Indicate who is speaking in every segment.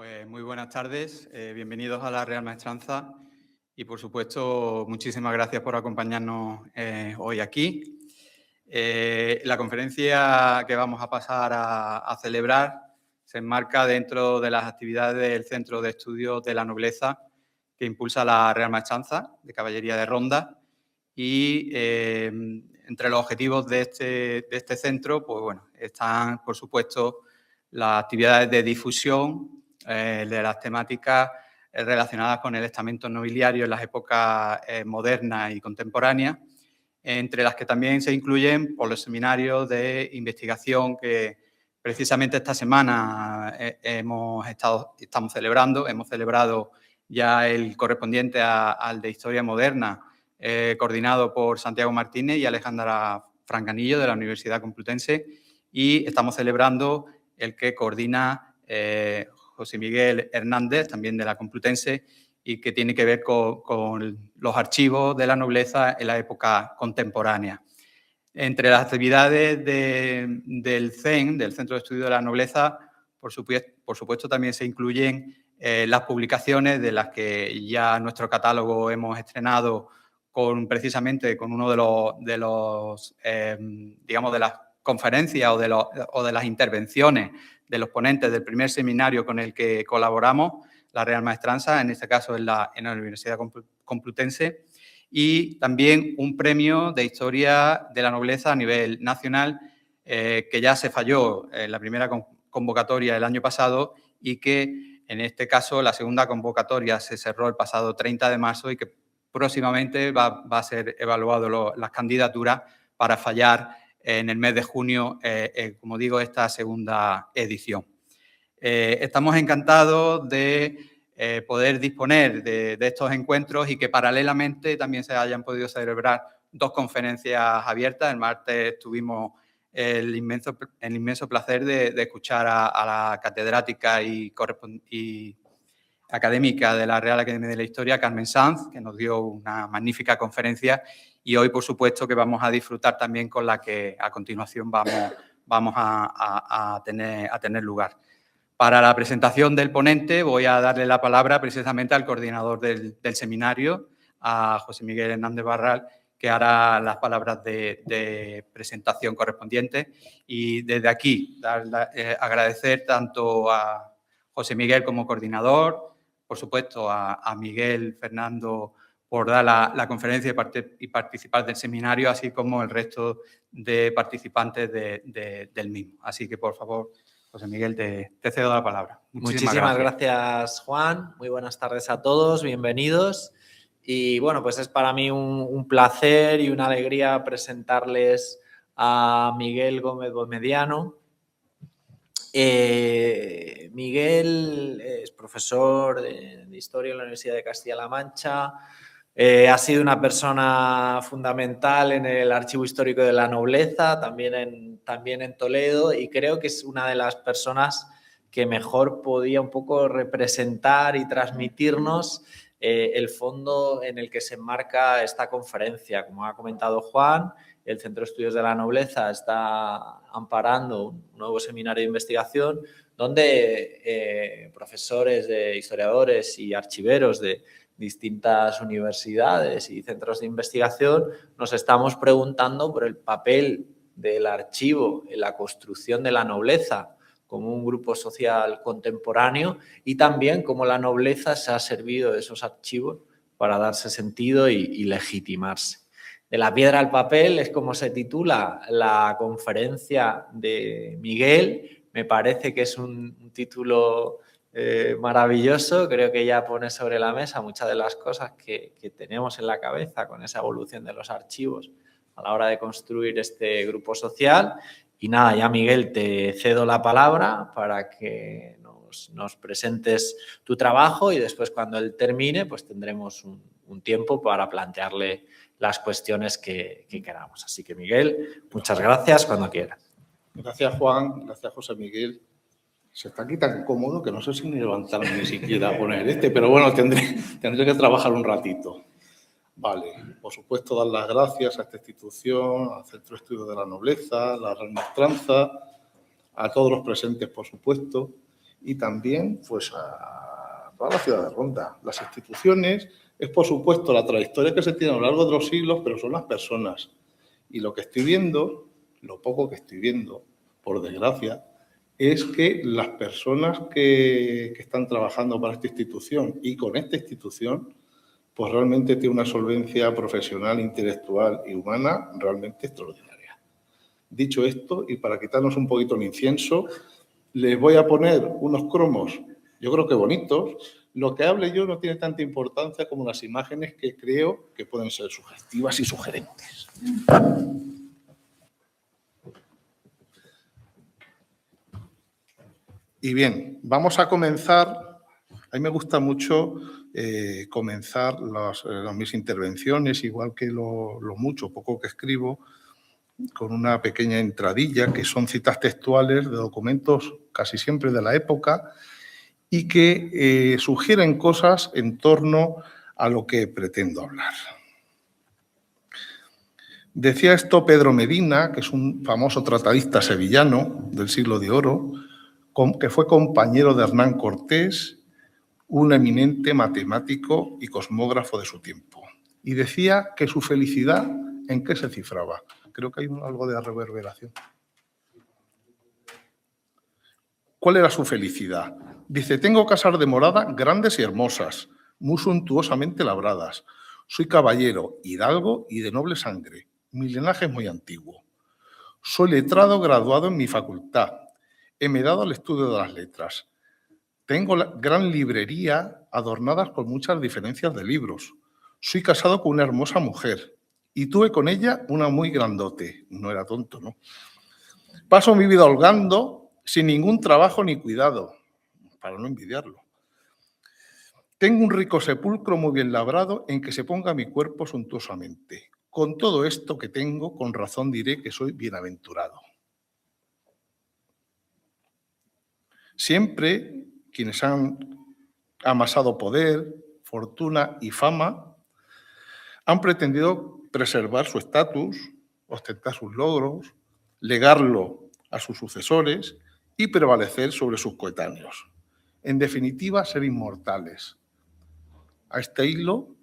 Speaker 1: Pues muy buenas tardes, bienvenidos a la Real Maestranza y por supuesto muchísimas gracias por acompañarnos hoy aquí. La conferencia que vamos a pasar a celebrar se enmarca dentro de las actividades del Centro de Estudios de la Nobleza que impulsa la Real Maestranza de Caballería de Ronda y entre los objetivos de este centro pues bueno, están por supuesto las actividades de difusión de las temáticas relacionadas con el estamento nobiliario en las épocas modernas y contemporáneas, entre las que también se incluyen por los seminarios de investigación que precisamente esta semana estamos celebrando. Hemos celebrado ya el correspondiente al de Historia Moderna, coordinado por Santiago Martínez y Alejandra Francanillo de la Universidad Complutense, y estamos celebrando el que coordina José Miguel Hernández, también de la Complutense, y que tiene que ver con los archivos de la nobleza en la época contemporánea. Entre las actividades del CEN, del Centro de Estudios de la Nobleza, por supuesto también se incluyen las publicaciones de las que ya nuestro catálogo hemos estrenado precisamente con uno de las conferencias o de las intervenciones de los ponentes del primer seminario con el que colaboramos, la Real Maestranza, en este caso en la Universidad Complutense, y también un premio de Historia de la Nobleza a nivel nacional que ya se falló en la primera convocatoria el año pasado y que en este caso la segunda convocatoria se cerró el pasado 30 de marzo y que próximamente va a ser evaluado las candidaturas para fallar en el mes de junio, como digo, esta segunda edición. Estamos encantados de poder disponer de estos encuentros y que paralelamente también se hayan podido celebrar dos conferencias abiertas. El martes tuvimos el inmenso placer de escuchar a la catedrática y académica de la Real Academia de la Historia, Carmen Sanz, que nos dio una magnífica conferencia, y hoy, por supuesto, que vamos a disfrutar también con la que a continuación vamos a tener lugar. Para la presentación del ponente voy a darle la palabra precisamente al coordinador del seminario, a José Miguel Hernández Barral, que hará las palabras de presentación correspondientes. Y desde aquí agradecer tanto a José Miguel como coordinador, por supuesto a Miguel Fernando por dar la conferencia y participar del seminario, así como el resto de participantes del mismo. Así que, por favor, José Miguel, te cedo la palabra.
Speaker 2: Muchísimas gracias, Juan. Muy buenas tardes a todos, bienvenidos. Y bueno, pues es para mí un placer y una alegría presentarles a Miguel Gómez Bomediano. Miguel es profesor de Historia en la Universidad de Castilla-La Mancha. Ha sido una persona fundamental en el Archivo Histórico de la Nobleza, también en Toledo, y creo que es una de las personas que mejor podía un poco representar y transmitirnos el fondo en el que se enmarca esta conferencia. Como ha comentado Juan, el Centro de Estudios de la Nobleza está amparando un nuevo seminario de investigación donde profesores, historiadores y archiveros de distintas universidades y centros de investigación nos estamos preguntando por el papel del archivo en la construcción de la nobleza como un grupo social contemporáneo y también cómo la nobleza se ha servido de esos archivos para darse sentido y legitimarse. De la piedra al papel es como se titula la conferencia de Miguel. Me parece que es un título maravilloso. Creo que ya pone sobre la mesa muchas de las cosas que tenemos en la cabeza con esa evolución de los archivos a la hora de construir este grupo social. Y nada, ya Miguel, te cedo la palabra para que nos presentes tu trabajo y después cuando él termine pues tendremos un tiempo para plantearle las cuestiones que queramos. Así que Miguel, muchas gracias, cuando quieras.
Speaker 3: Gracias Juan, gracias José Miguel. Se está aquí tan cómodo que no sé si ni levantarme ni siquiera a poner pero bueno, tendré que trabajar un ratito. Vale, por supuesto dar las gracias a esta institución, al Centro de Estudios de la Nobleza, a la Real Maestranza, a todos los presentes, por supuesto, y también pues, a toda la ciudad de Ronda. Las instituciones es, por supuesto, la trayectoria que se tiene a lo largo de los siglos, pero son las personas. Y lo que estoy viendo, lo poco que estoy viendo, por desgracia, es que las personas que están trabajando para esta institución y con esta institución, pues realmente tiene una solvencia profesional, intelectual y humana realmente extraordinaria. Dicho esto, y para quitarnos un poquito el incienso, les voy a poner unos cromos, yo creo que bonitos. Lo que hable yo no tiene tanta importancia como las imágenes que creo que pueden ser sugestivas y sugerentes. Y bien, vamos a comenzar. A mí me gusta mucho comenzar mis intervenciones, igual que lo mucho, poco que escribo, con una pequeña entradilla, que son citas textuales de documentos casi siempre de la época y que sugieren cosas en torno a lo que pretendo hablar. Decía esto Pedro Medina, que es un famoso tratadista sevillano del siglo de oro, que fue compañero de Hernán Cortés, un eminente matemático y cosmógrafo de su tiempo. Y decía que su felicidad, ¿en qué se cifraba? Creo que hay algo de reverberación. ¿Cuál era su felicidad? Dice, tengo casas de morada grandes y hermosas, muy suntuosamente labradas. Soy caballero, hidalgo y de noble sangre. Mi linaje es muy antiguo. Soy letrado graduado en mi facultad. Me he dado al estudio de las letras. Tengo la gran librería adornadas con muchas diferencias de libros. Soy casado con una hermosa mujer y tuve con ella una muy grandote. No era tonto, ¿no? Paso mi vida holgando sin ningún trabajo ni cuidado, para no envidiarlo. Tengo un rico sepulcro muy bien labrado en que se ponga mi cuerpo suntuosamente. Con todo esto que tengo, con razón diré que soy bienaventurado. Siempre quienes han amasado poder, fortuna y fama han pretendido preservar su estatus, ostentar sus logros, legarlo a sus sucesores y prevalecer sobre sus coetáneos. En definitiva, ser inmortales. A este hilo,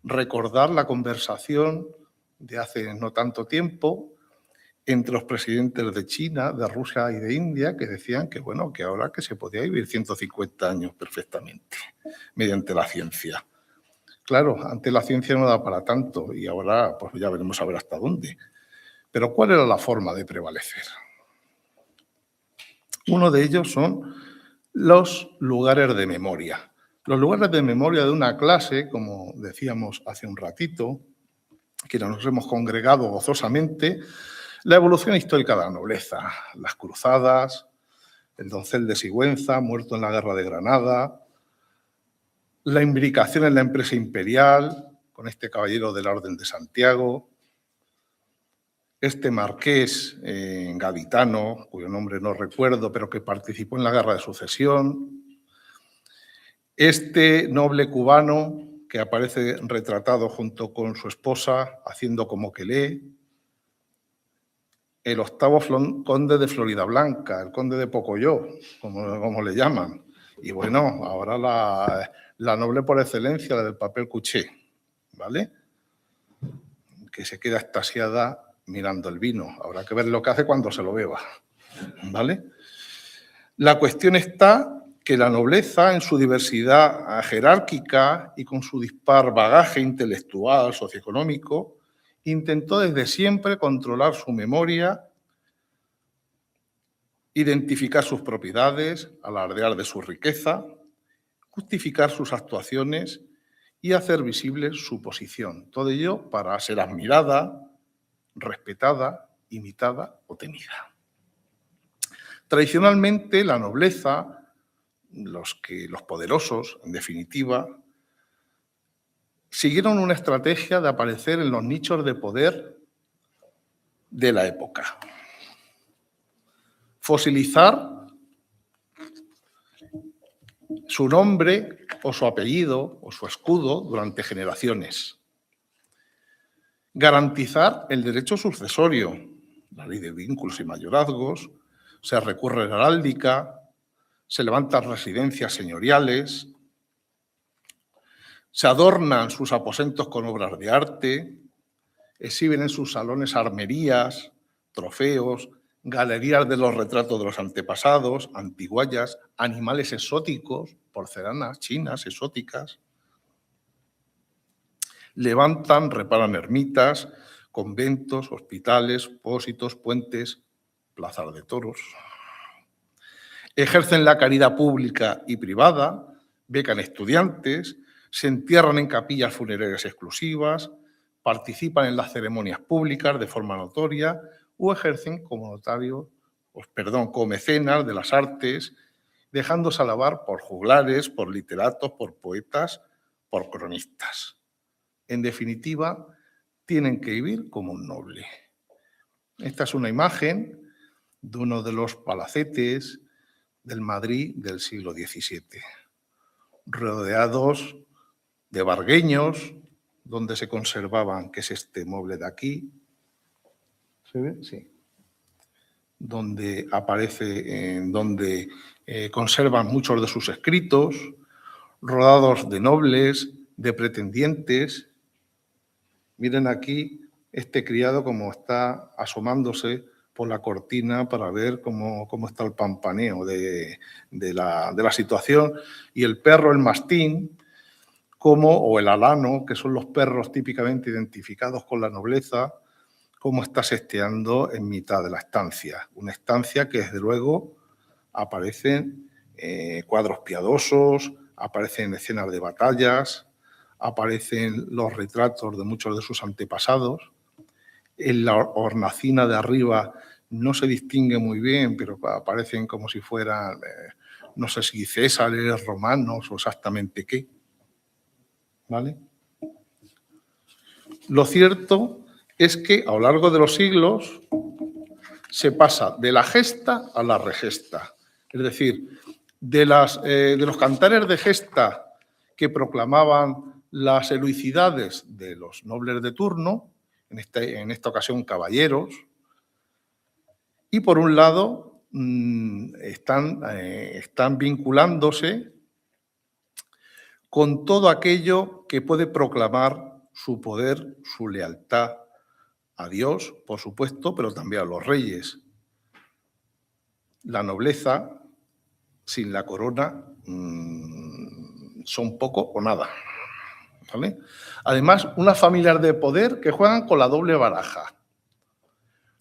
Speaker 3: recordar la conversación de hace no tanto tiempo entre los presidentes de China, de Rusia y de India, que decían que, bueno, que ahora que se podía vivir 150 años perfectamente mediante la ciencia. Claro, antes la ciencia no da para tanto y ahora pues ya veremos a ver hasta dónde. Pero ¿cuál era la forma de prevalecer? Uno de ellos son los lugares de memoria. Los lugares de memoria de una clase, como decíamos hace un ratito, que nos hemos congregado gozosamente, la evolución histórica de la nobleza, las cruzadas, el doncel de Sigüenza, muerto en la guerra de Granada, la imbricación en la empresa imperial, con este caballero de la Orden de Santiago, este marqués gaditano, cuyo nombre no recuerdo, pero que participó en la Guerra de Sucesión, este noble cubano que aparece retratado junto con su esposa haciendo como que lee, el octavo conde de Floridablanca, el conde de Pocoyo, como le llaman, y bueno, ahora la noble por excelencia, la del papel cuché, ¿vale? Que se queda extasiada mirando el vino. Habrá que ver lo que hace cuando se lo beba, ¿vale? La cuestión está que la nobleza, en su diversidad jerárquica y con su dispar bagaje intelectual, socioeconómico, intentó desde siempre controlar su memoria, identificar sus propiedades, alardear de su riqueza, justificar sus actuaciones y hacer visible su posición. Todo ello para ser admirada, respetada, imitada o temida. Tradicionalmente, la nobleza, los poderosos, en definitiva, siguieron una estrategia de aparecer en los nichos de poder de la época. Fosilizar su nombre o su apellido o su escudo durante generaciones. Garantizar el derecho sucesorio, la ley de vínculos y mayorazgos, se recurre a la heráldica, se levantan residencias señoriales, se adornan sus aposentos con obras de arte, exhiben en sus salones armerías, trofeos, galerías de los retratos de los antepasados, antiguallas, animales exóticos, porcelanas chinas exóticas. Levantan, reparan ermitas, conventos, hospitales, pósitos, puentes, plazas de toros. Ejercen la caridad pública y privada, becan estudiantes, se entierran en capillas funerarias exclusivas, participan en las ceremonias públicas de forma notoria o ejercen como como mecenas de las artes, dejándose alabar por juglares, por literatos, por poetas, por cronistas. En definitiva, tienen que vivir como un noble. Esta es una imagen de uno de los palacetes del Madrid del siglo XVII, rodeados de vargueños, donde se conservaban, que es este mueble de aquí, ¿se ve? Sí. Donde aparece, donde conservan muchos de sus escritos, rodeados de nobles, de pretendientes. Miren aquí este criado como está asomándose por la cortina para ver cómo está el pampaneo de la situación. Y el perro, el mastín, o el alano, que son los perros típicamente identificados con la nobleza, cómo está sesteando en mitad de la estancia. Una estancia que, desde luego, aparecen cuadros piadosos, aparecen escenas de batallas, aparecen los retratos de muchos de sus antepasados. En la hornacina de arriba no se distingue muy bien, pero aparecen como si fueran, no sé si césares, romanos o exactamente qué. ¿Vale? Lo cierto es que a lo largo de los siglos se pasa de la gesta a la regesta. Es decir, de los cantares de gesta que proclamaban las heroicidades de los nobles de turno, en esta ocasión caballeros, y por un lado están vinculándose con todo aquello que puede proclamar su poder, su lealtad a Dios, por supuesto, pero también a los reyes. La nobleza, sin la corona, son poco o nada. ¿Vale? Además, unas familias de poder que juegan con la doble baraja.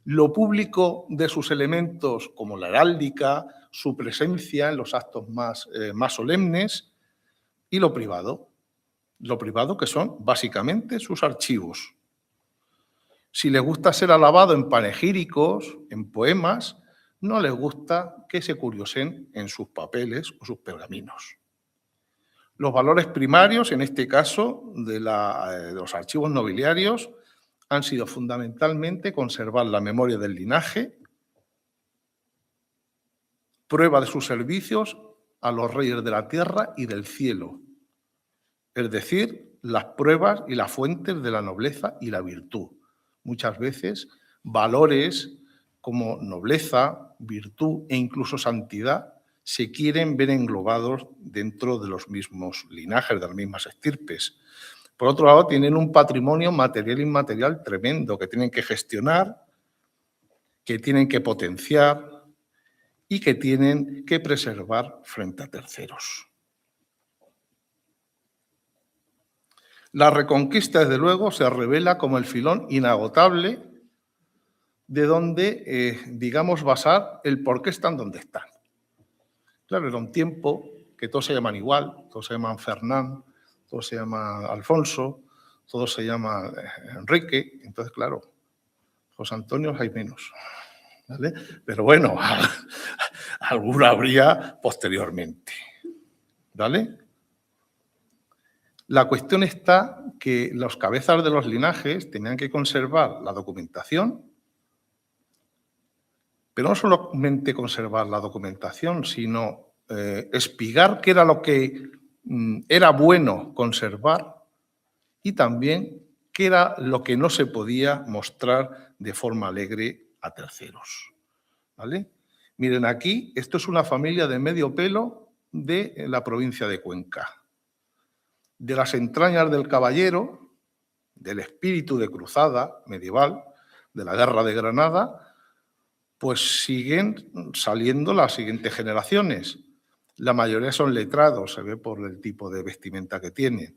Speaker 3: Lo público de sus elementos, como la heráldica, su presencia en los actos más solemnes, y lo privado que son básicamente sus archivos. Si les gusta ser alabado en panegíricos, en poemas, no les gusta que se curiosen en sus papeles o sus pergaminos. Los valores primarios, en este caso, de los archivos nobiliarios, han sido fundamentalmente conservar la memoria del linaje, prueba de sus servicios a los reyes de la tierra y del cielo, es decir, las pruebas y las fuentes de la nobleza y la virtud. Muchas veces valores como nobleza, virtud e incluso santidad se quieren ver englobados dentro de los mismos linajes, de las mismas estirpes. Por otro lado, tienen un patrimonio material e inmaterial tremendo que tienen que gestionar, que tienen que potenciar y que tienen que preservar frente a terceros. La Reconquista, desde luego, se revela como el filón inagotable de donde, digamos, basar el por qué están donde están. Claro, era un tiempo que todos se llaman igual, todos se llaman Fernán, todos se llaman Alfonso, todos se llaman Enrique. Entonces, claro, José Antonio hay menos, ¿vale? Pero bueno, alguno habría posteriormente, ¿vale? La cuestión está que los cabezas de los linajes tenían que conservar la documentación, pero no solamente conservar la documentación, sino espigar qué era lo que era bueno conservar y también qué era lo que no se podía mostrar de forma alegre a terceros, ¿vale? Miren aquí, esto es una familia de medio pelo de la provincia de Cuenca. De las entrañas del caballero, del espíritu de cruzada medieval, de la Guerra de Granada, pues siguen saliendo las siguientes generaciones. La mayoría son letrados, se ve por el tipo de vestimenta que tienen.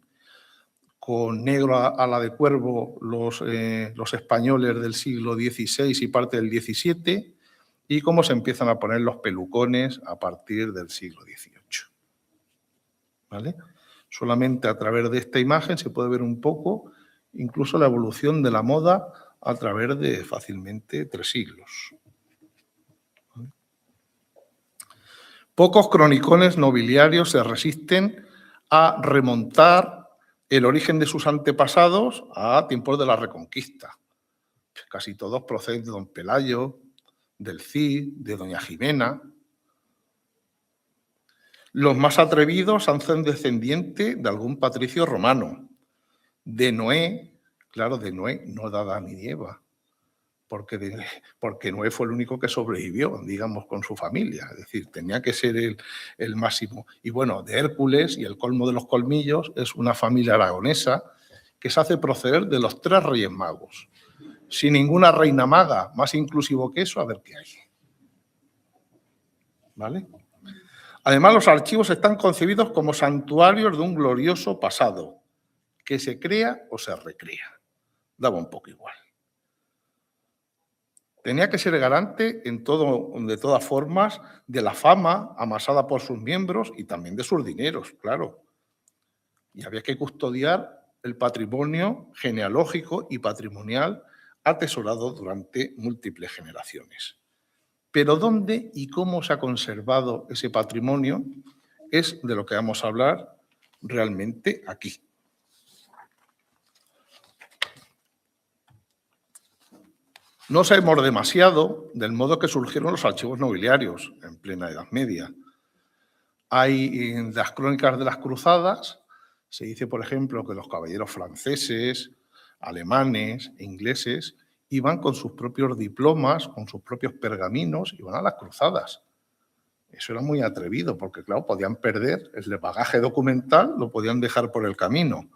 Speaker 3: Con negro a la de cuervo los españoles del siglo XVI y parte del XVII, y cómo se empiezan a poner los pelucones a partir del siglo XVIII. ¿Vale? Solamente a través de esta imagen se puede ver un poco incluso la evolución de la moda a través de fácilmente 3 siglos. ¿Vale? Pocos cronicones nobiliarios se resisten a remontar el origen de sus antepasados a tiempos de la Reconquista. Casi todos proceden de don Pelayo, del Cid, de doña Jimena. Los más atrevidos hacen descendiente de algún patricio romano. De Noé, claro, de Noé no da Adán ni Eva, porque Noé fue el único que sobrevivió, digamos, con su familia. Es decir, tenía que ser el máximo. Y bueno, de Hércules, y el colmo de los colmillos, es una familia aragonesa que se hace proceder de los 3 reyes magos. Sin ninguna reina maga, más inclusivo que eso, a ver qué hay. ¿Vale? Además, los archivos están concebidos como santuarios de un glorioso pasado, que se crea o se recrea. Daba un poco igual. Tenía que ser garante de todas formas de la fama amasada por sus miembros y también de sus dineros, claro. Y había que custodiar el patrimonio genealógico y patrimonial atesorado durante múltiples generaciones. Pero ¿dónde y cómo se ha conservado ese patrimonio? Es de lo que vamos a hablar realmente aquí. No sabemos demasiado del modo que surgieron los archivos nobiliarios en plena Edad Media. Hay en las crónicas de las cruzadas, se dice, por ejemplo, que los caballeros franceses, alemanes e ingleses iban con sus propios diplomas, con sus propios pergaminos, iban a las cruzadas. Eso era muy atrevido, porque, claro, podían perder el bagaje documental, lo podían dejar por el camino.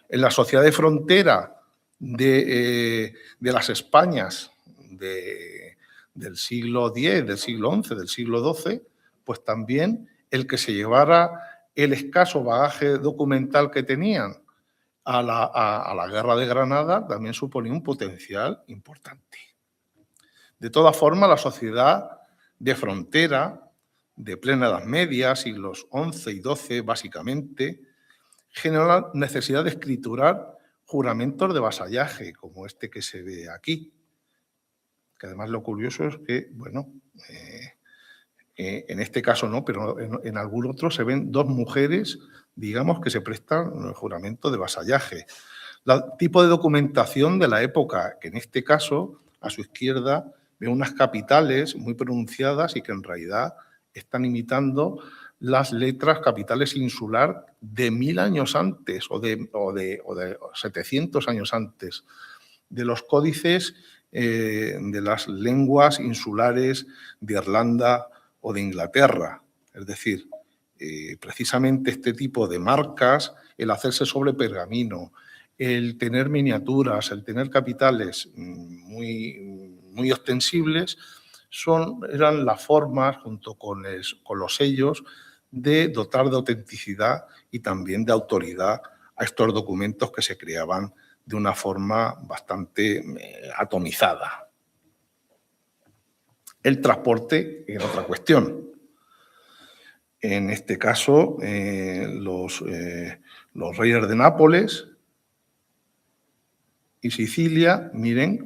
Speaker 3: En la sociedad de frontera de las Españas del siglo X, del siglo XI, del siglo XII, pues también el que se llevara el escaso bagaje documental que tenían a la Guerra de Granada también suponía un potencial importante. De todas formas, la sociedad de frontera, de plena Edad Media, siglos XI y XII básicamente, generó la necesidad de escriturar juramentos de vasallaje, como este que se ve aquí. Que además lo curioso es que, bueno, en este caso no, pero en algún otro se ven 2 mujeres, digamos, que se prestan el juramento de vasallaje. El tipo de documentación de la época, que en este caso, a su izquierda, ve unas capitales muy pronunciadas y que en realidad están imitando las letras capitales insular de 1000 años antes o de 700 años antes, de los códices de las lenguas insulares de Irlanda o de Inglaterra. Es decir, precisamente este tipo de marcas, el hacerse sobre pergamino, el tener miniaturas, el tener capitales muy ostensibles, eran las formas, junto con los sellos, de dotar de autenticidad y también de autoridad a estos documentos que se creaban de una forma bastante atomizada. El transporte era otra cuestión. En este caso, los reyes de Nápoles y Sicilia, miren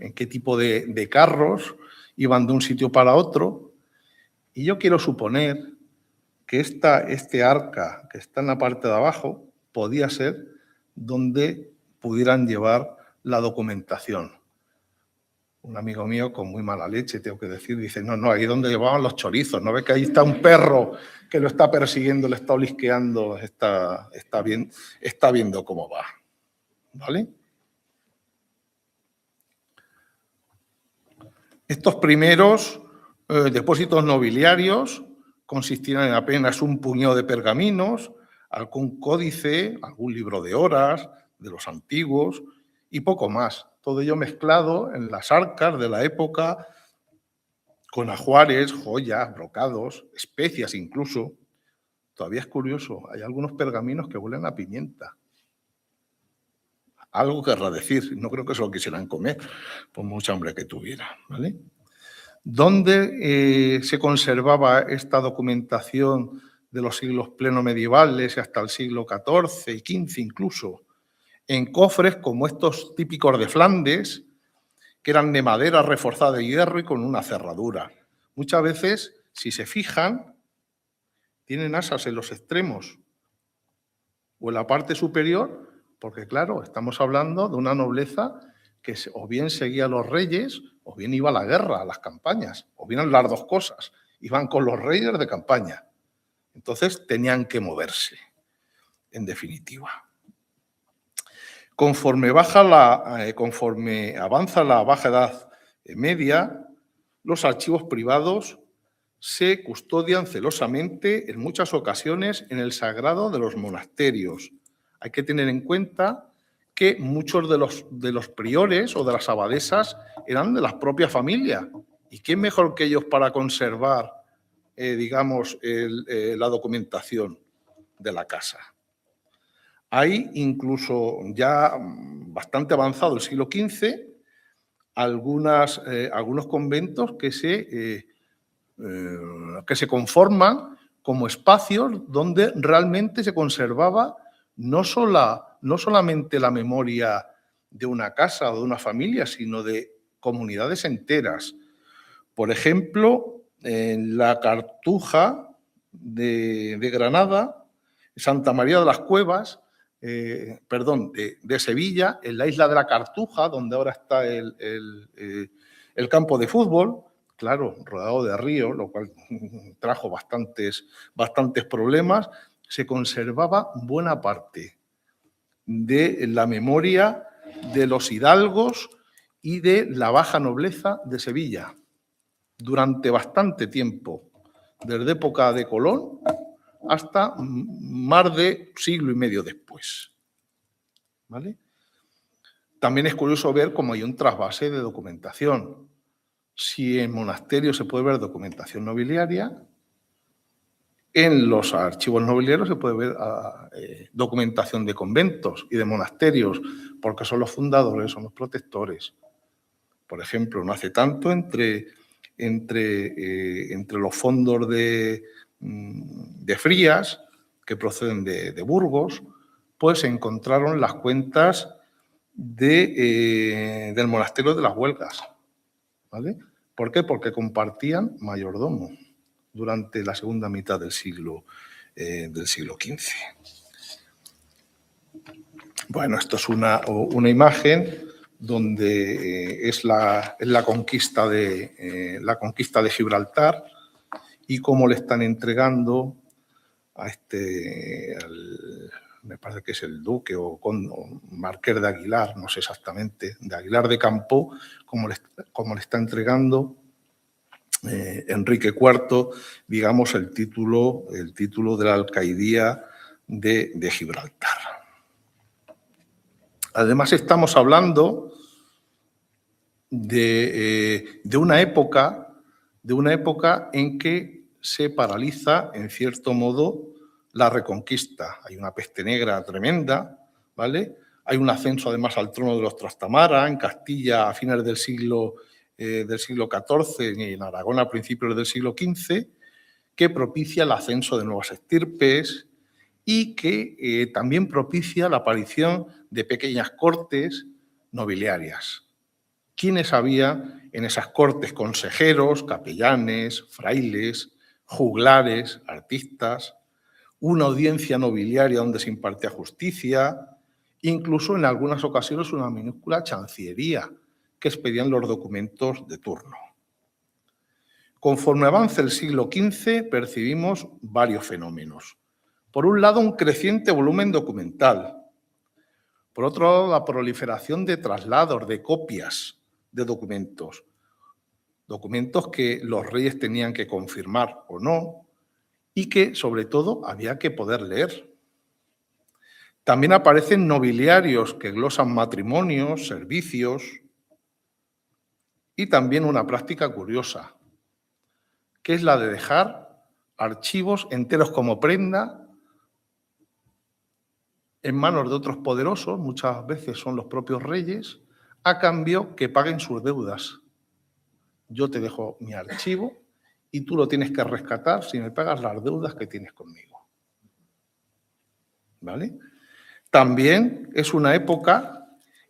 Speaker 3: en qué tipo de carros iban de un sitio para otro. Y yo quiero suponer que este arca que está en la parte de abajo podía ser donde pudieran llevar la documentación. Un amigo mío con muy mala leche, tengo que decir, dice, no, ahí es donde llevaban los chorizos, ¿no ves que ahí está un perro que lo está persiguiendo, le está olisqueando, está viendo cómo va? ¿Vale? Estos primeros Depósitos nobiliarios consistían en apenas un puñado de pergaminos, algún códice, algún libro de horas de los antiguos y poco más. Todo ello mezclado en las arcas de la época con ajuares, joyas, brocados, especias incluso. Todavía es curioso, hay algunos pergaminos que huelen a pimienta. Algo querrá decir, no creo que se lo quisieran comer, por mucha hambre que tuviera, ¿vale? ¿Dónde se conservaba esta documentación de los siglos plenomedievales y hasta el siglo XIV y XV incluso? En cofres como estos típicos de Flandes, que eran de madera reforzada de hierro y con una cerradura. Muchas veces, si se fijan, tienen asas en los extremos o en la parte superior, porque claro, estamos hablando de una nobleza que o bien seguía a los reyes, o bien iba a la guerra, a las campañas, o bien las dos cosas. Iban con los reyes de campaña. Entonces tenían que moverse, en definitiva. Conforme avanza la baja edad media, los archivos privados se custodian celosamente en muchas ocasiones en el sagrado de los monasterios. Hay que tener en cuenta que muchos de los priores o de las abadesas eran de las propias familias. ¿Y quién mejor que ellos para conservar, digamos, la documentación de la casa? Hay incluso ya bastante avanzado el siglo XV algunos conventos que se conforman como espacios donde realmente se conservaba no solamente la memoria de una casa o de una familia, sino de comunidades enteras. Por ejemplo, en la Cartuja de Granada, Santa María de las Cuevas, de Sevilla, en la isla de la Cartuja, donde ahora está el campo de fútbol, claro, rodeado de río, lo cual trajo bastantes problemas, se conservaba buena parte de la memoria de los hidalgos y de la baja nobleza de Sevilla durante bastante tiempo, desde época de Colón hasta más de siglo y medio después. ¿Vale? También es curioso ver cómo hay un trasvase de documentación. Si en monasterios se puede ver documentación nobiliaria, en los archivos nobiliarios se puede ver documentación de conventos y de monasterios, porque son los fundadores, son los protectores. Por ejemplo, no hace tanto entre los fondos de Frías, que proceden de Burgos, pues se encontraron las cuentas del monasterio de las Huelgas. ¿Vale? ¿Por qué? Porque compartían mayordomo durante la segunda mitad del siglo XV. Bueno, esto es una imagen donde es la conquista de Gibraltar y cómo le están entregando a me parece que es el duque o marqués de Aguilar, no sé exactamente, de Aguilar de Campoo, cómo le está entregando Enrique IV, digamos, el título de la alcaidía de Gibraltar. Además, estamos hablando de una época en que se paraliza, en cierto modo, la Reconquista. Hay una peste negra tremenda, ¿vale? Hay un ascenso, además, al trono de los Trastamara en Castilla a finales del siglo XIV y en Aragón a principios del siglo XV, que propicia el ascenso de nuevas estirpes y que también propicia la aparición de pequeñas cortes nobiliarias. ¿Quiénes había en esas cortes? Consejeros, capellanes, frailes, juglares, artistas, una audiencia nobiliaria donde se impartía justicia, incluso en algunas ocasiones una minúscula chancillería que expedían los documentos de turno. Conforme avanza el siglo XV, percibimos varios fenómenos. Por un lado, un creciente volumen documental. Por otro lado, la proliferación de traslados, de copias de documentos documentos que los reyes tenían que confirmar o no, y que, sobre todo, había que poder leer. También aparecen nobiliarios que glosan matrimonios, servicios, y también una práctica curiosa, que es la de dejar archivos enteros como prenda en manos de otros poderosos, muchas veces son los propios reyes, a cambio que paguen sus deudas. Yo te dejo mi archivo y tú lo tienes que rescatar si me pagas las deudas que tienes conmigo. ¿Vale? También es una época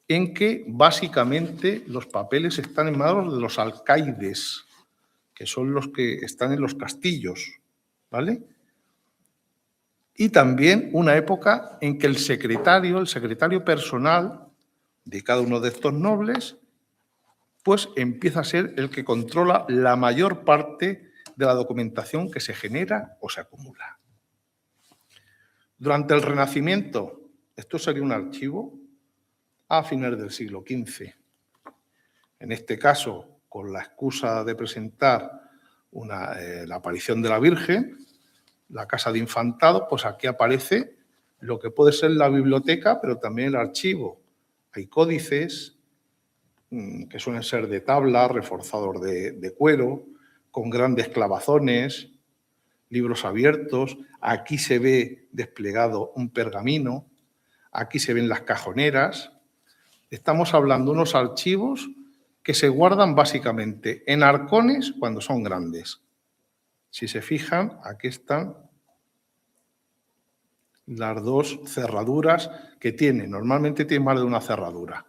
Speaker 3: en que básicamente los papeles están en manos de los alcaides, que son los que están en los castillos, ¿vale? Y también una época en que el secretario personal de cada uno de estos nobles, pues empieza a ser el que controla la mayor parte de la documentación que se genera o se acumula. Durante el Renacimiento, esto sería un archivo a finales del siglo XV. En este caso, con la excusa de presentar la aparición de la Virgen, la casa de infantado, pues aquí aparece lo que puede ser la biblioteca, pero también el archivo. Hay códices que suelen ser de tabla, reforzados de cuero, con grandes clavazones, libros abiertos. Aquí se ve desplegado un pergamino, aquí se ven las cajoneras. Estamos hablando de unos archivos que se guardan básicamente en arcones cuando son grandes. Si se fijan, aquí están las dos cerraduras que tiene. Normalmente tiene más de una cerradura.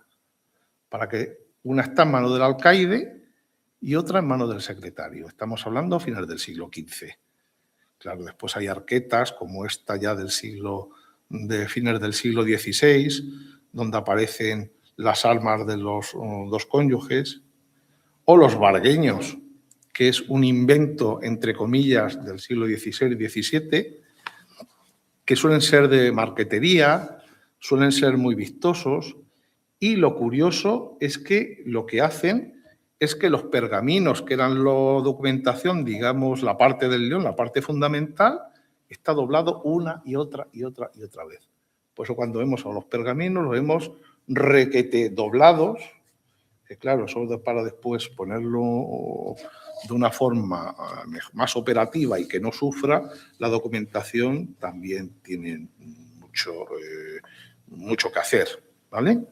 Speaker 3: Para que una está en mano del alcaide y otra en mano del secretario. Estamos hablando a finales del siglo XV. Claro, después hay arquetas como esta ya de fines del siglo XVI, donde aparecen las armas de los dos cónyuges, o los vargueños, que es un invento, entre comillas, del siglo XVI y XVII, que suelen ser de marquetería, suelen ser muy vistosos, y lo curioso es que lo que hacen es que los pergaminos, que eran la documentación, digamos, la parte del león, la parte fundamental, está doblado una y otra y otra y otra vez. Por eso cuando vemos a los pergaminos, los vemos requete doblados, que claro, solo para después ponerlo de una forma más operativa y que no sufra, la documentación también tiene mucho que hacer, ¿vale?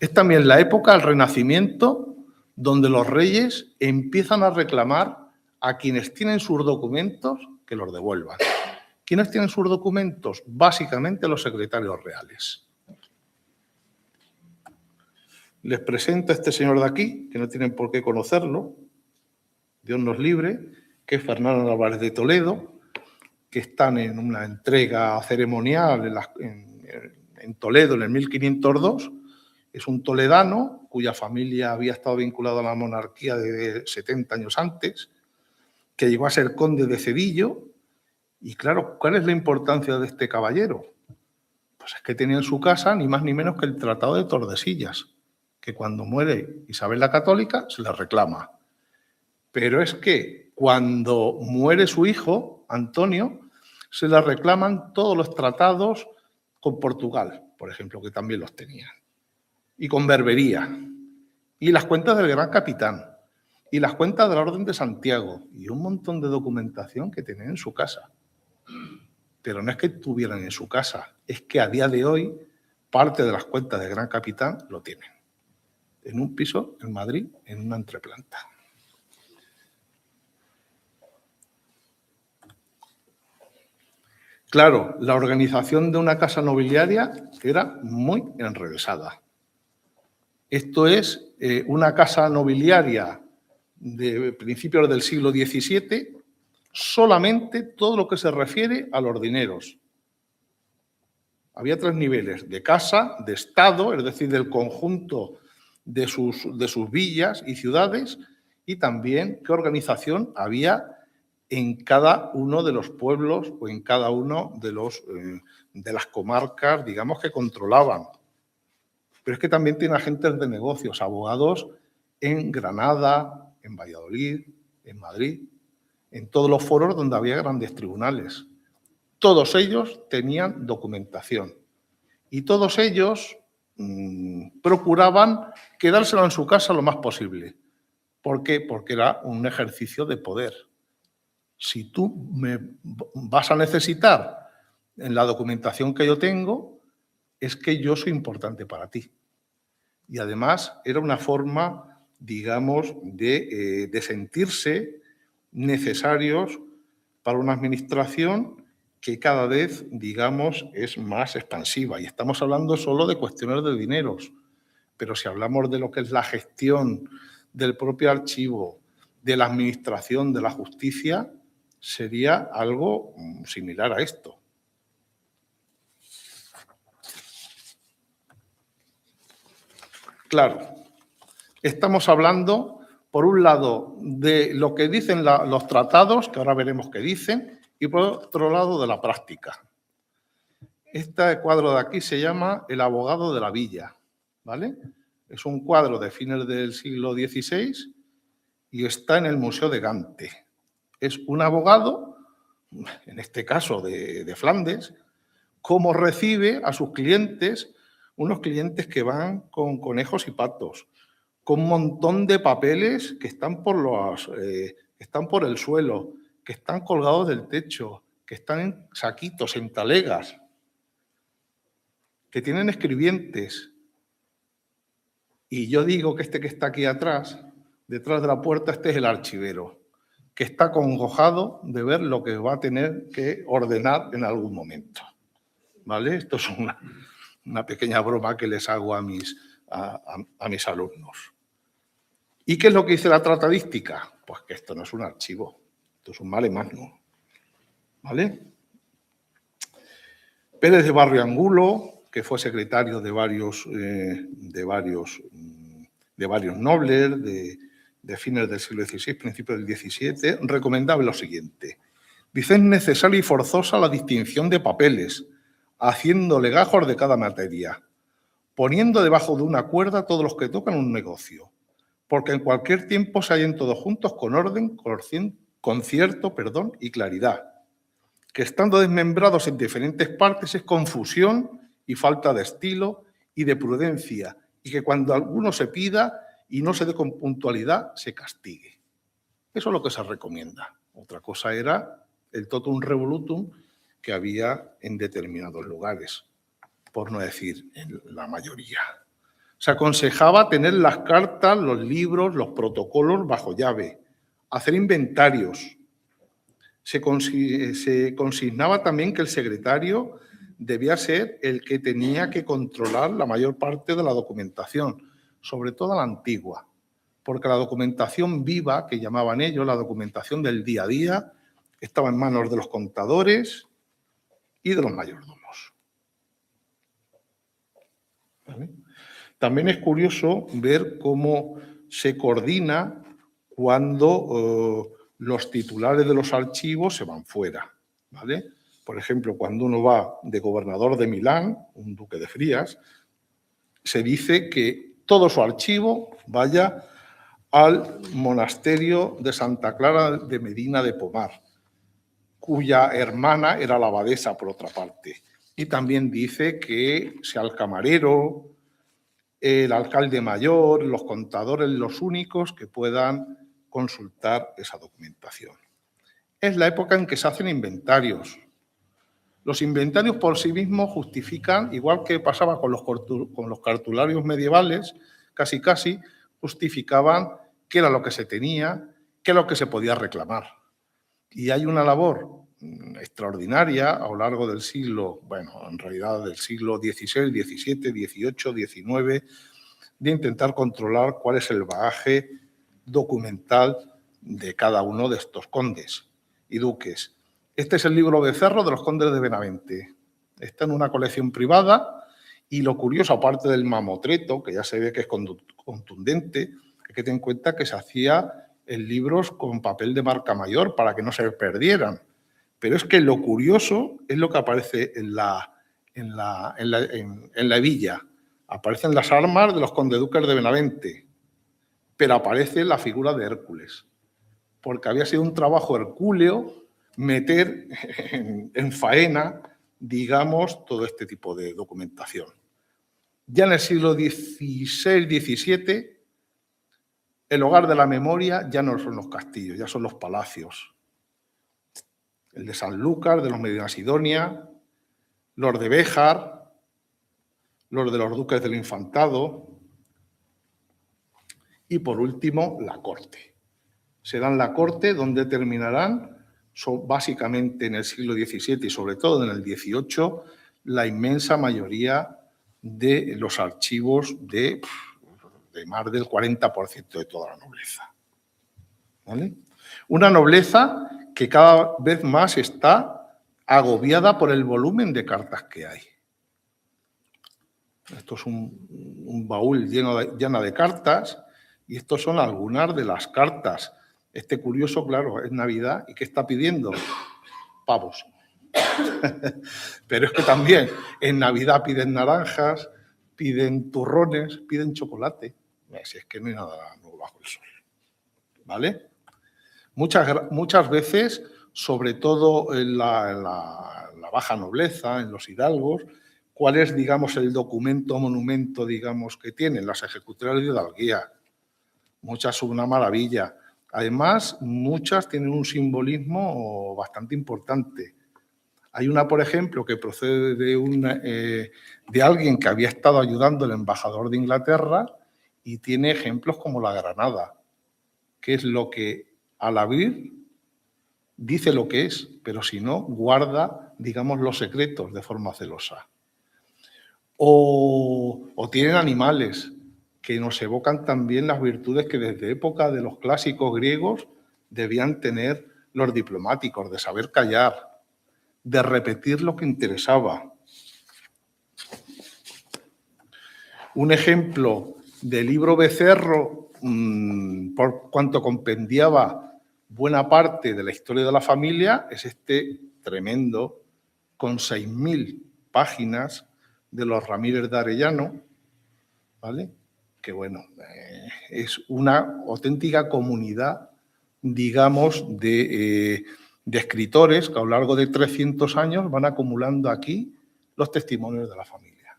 Speaker 3: Es también la época del Renacimiento donde los reyes empiezan a reclamar a quienes tienen sus documentos que los devuelvan. ¿Quiénes tienen sus documentos? Básicamente los secretarios reales. Les presento a este señor de aquí, que no tienen por qué conocerlo, Dios nos libre, que es Fernando Álvarez de Toledo, que están en una entrega ceremonial en Toledo en el 1502. Es un toledano cuya familia había estado vinculada a la monarquía de 70 años antes, que llegó a ser conde de Cedillo. Y claro, ¿cuál es la importancia de este caballero? Pues es que tenía en su casa ni más ni menos que el Tratado de Tordesillas, que cuando muere Isabel la Católica se le reclama. Pero es que cuando muere su hijo, Antonio, se le reclaman todos los tratados con Portugal, por ejemplo, que también los tenían, y con Berbería, y las cuentas del Gran Capitán, y las cuentas de la Orden de Santiago, y un montón de documentación que tenían en su casa. Pero no es que tuvieran en su casa, es que a día de hoy parte de las cuentas del Gran Capitán lo tienen. En un piso en Madrid, en una entreplanta. Claro, la organización de una casa nobiliaria era muy enrevesada. Esto es una casa nobiliaria de principios del siglo XVII, solamente todo lo que se refiere a los dineros. Había 3 niveles: de casa, de estado, es decir, del conjunto de sus villas y ciudades, y también qué organización había en cada uno de los pueblos o en cada uno de las comarcas, digamos, que controlaban. Pero es que también tiene agentes de negocios, abogados en Granada, en Valladolid, en Madrid, en todos los foros donde había grandes tribunales. Todos ellos tenían documentación y todos ellos procuraban quedárselo en su casa lo más posible. ¿Por qué? Porque era un ejercicio de poder. Si tú me vas a necesitar en la documentación que yo tengo, es que yo soy importante para ti. Y además era una forma, digamos, de sentirse necesarios para una administración que cada vez, digamos, es más expansiva. Y estamos hablando solo de cuestiones de dineros. Pero si hablamos de lo que es la gestión del propio archivo, de la administración, de la justicia, sería algo similar a esto. Claro, estamos hablando, por un lado, de lo que dicen los tratados, que ahora veremos qué dicen, y por otro lado, de la práctica. Este cuadro de aquí se llama El abogado de la villa, ¿vale? Es un cuadro de fines del siglo XVI y está en el Museo de Gante. Es un abogado, en este caso de Flandes, cómo recibe a sus clientes, unos clientes que van con conejos y patos, con un montón de papeles que están por el suelo, que están colgados del techo, que están en saquitos, en talegas, que tienen escribientes. Y yo digo que este que está aquí atrás, detrás de la puerta, este es el archivero, que está acongojado de ver lo que va a tener que ordenar en algún momento. ¿Vale? Esto es una pequeña broma que les hago a mis alumnos. ¿Y qué es lo que dice la tratadística? Pues que esto no es un archivo, esto es un mare magnum. ¿Vale? Pérez de Barrio Angulo, que fue secretario de varios nobles de fines del siglo XVI, principios del XVII, recomendaba lo siguiente. Dice, es necesaria y forzosa la distinción de papeles, haciendo legajos de cada materia, poniendo debajo de una cuerda todos los que tocan un negocio, porque en cualquier tiempo se hallen todos juntos con orden, concierto, y claridad, que estando desmembrados en diferentes partes es confusión y falta de estilo y de prudencia, y que cuando alguno se pida y no se dé con puntualidad, se castigue. Eso es lo que se recomienda. Otra cosa era el totum revolutum que había en determinados lugares, por no decir en la mayoría. Se aconsejaba tener las cartas, los libros, los protocolos bajo llave, hacer inventarios. Se consignaba también que el secretario debía ser el que tenía que controlar la mayor parte de la documentación, sobre todo la antigua, porque la documentación viva, que llamaban ellos, la documentación del día a día, estaba en manos de los contadores y de los mayordomos. ¿Vale? También es curioso ver cómo se coordina cuando los titulares de los archivos se van fuera, ¿vale? Por ejemplo, cuando uno va de gobernador de Milán, un duque de Frías, se dice que todo su archivo vaya al monasterio de Santa Clara de Medina de Pomar, cuya hermana era la abadesa, por otra parte. Y también dice que sea el camarero, el alcalde mayor, los contadores, los únicos que puedan consultar esa documentación. Es la época en que se hacen inventarios. Los inventarios por sí mismos justifican, igual que pasaba con los cartularios medievales, casi justificaban qué era lo que se tenía, qué era lo que se podía reclamar. Y hay una labor extraordinaria a lo largo del siglo, bueno, en realidad del siglo XVI, XVII, XVIII, XIX, de intentar controlar cuál es el bagaje documental de cada uno de estos condes y duques. Este es el libro Becerro de los condes de Benavente. Está en una colección privada y lo curioso, aparte del mamotreto, que ya se ve que es contundente, hay que tener en cuenta que se hacía en libros con papel de marca mayor para que no se perdieran. Pero es que lo curioso es lo que aparece en la hebilla. Aparecen las armas de los condeduques de Benavente. pero aparece la figura de Hércules, porque había sido un trabajo hercúleo meter en faena, digamos, todo este tipo de documentación. Ya en el siglo XVI-XVII, el hogar de la memoria ya no son los castillos, ya son los palacios. El de Sanlúcar, de los Medina Sidonia, los de Béjar, los de los duques del Infantado y, por último, la corte. Será en la corte donde terminarán, básicamente en el siglo XVII y sobre todo en el XVIII, la inmensa mayoría de los archivos de más del 40% de toda la nobleza. ¿Vale? Una nobleza que cada vez más está agobiada por el volumen de cartas que hay. Esto es un baúl lleno de cartas y estos son algunas de las cartas. Este curioso, claro, es Navidad y ¿qué está pidiendo? Pavos. Pero es que también en Navidad piden naranjas, piden turrones, piden chocolate. Si es que no hay nada nuevo bajo el sol. ¿Vale? Muchas veces, sobre todo en la baja nobleza, en los hidalgos, ¿cuál es, digamos, el documento monumento, digamos, que tienen? Las ejecutorias de hidalguía. Muchas son una maravilla. Además, muchas tienen un simbolismo bastante importante. Hay una, por ejemplo, que procede de alguien que había estado ayudando al embajador de Inglaterra y tiene ejemplos como la granada, que es lo que al abrir dice lo que es, pero si no, guarda, digamos, los secretos de forma celosa. O tienen animales que nos evocan también las virtudes que desde época de los clásicos griegos debían tener los diplomáticos, de saber callar, de repetir lo que interesaba. Un ejemplo del libro Becerro, por cuanto compendiaba buena parte de la historia de la familia, es este tremendo, con 6.000 páginas de los Ramírez de Arellano, ¿vale? Que bueno, es una auténtica comunidad, digamos, de escritores que a lo largo de 300 años van acumulando aquí los testimonios de la familia.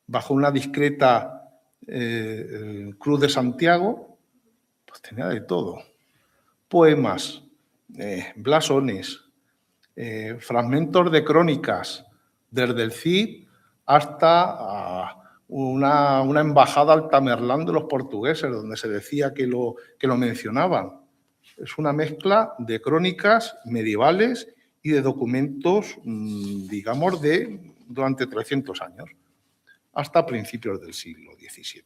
Speaker 3: Bajo una discreta cruz de Santiago, pues tenía de todo. Poemas, blasones, fragmentos de crónicas, desde el Cid hasta una embajada al Tamerlán de los portugueses, donde se decía que lo mencionaban. Es una mezcla de crónicas medievales y de documentos, digamos, durante 300 años, hasta principios del siglo XVII.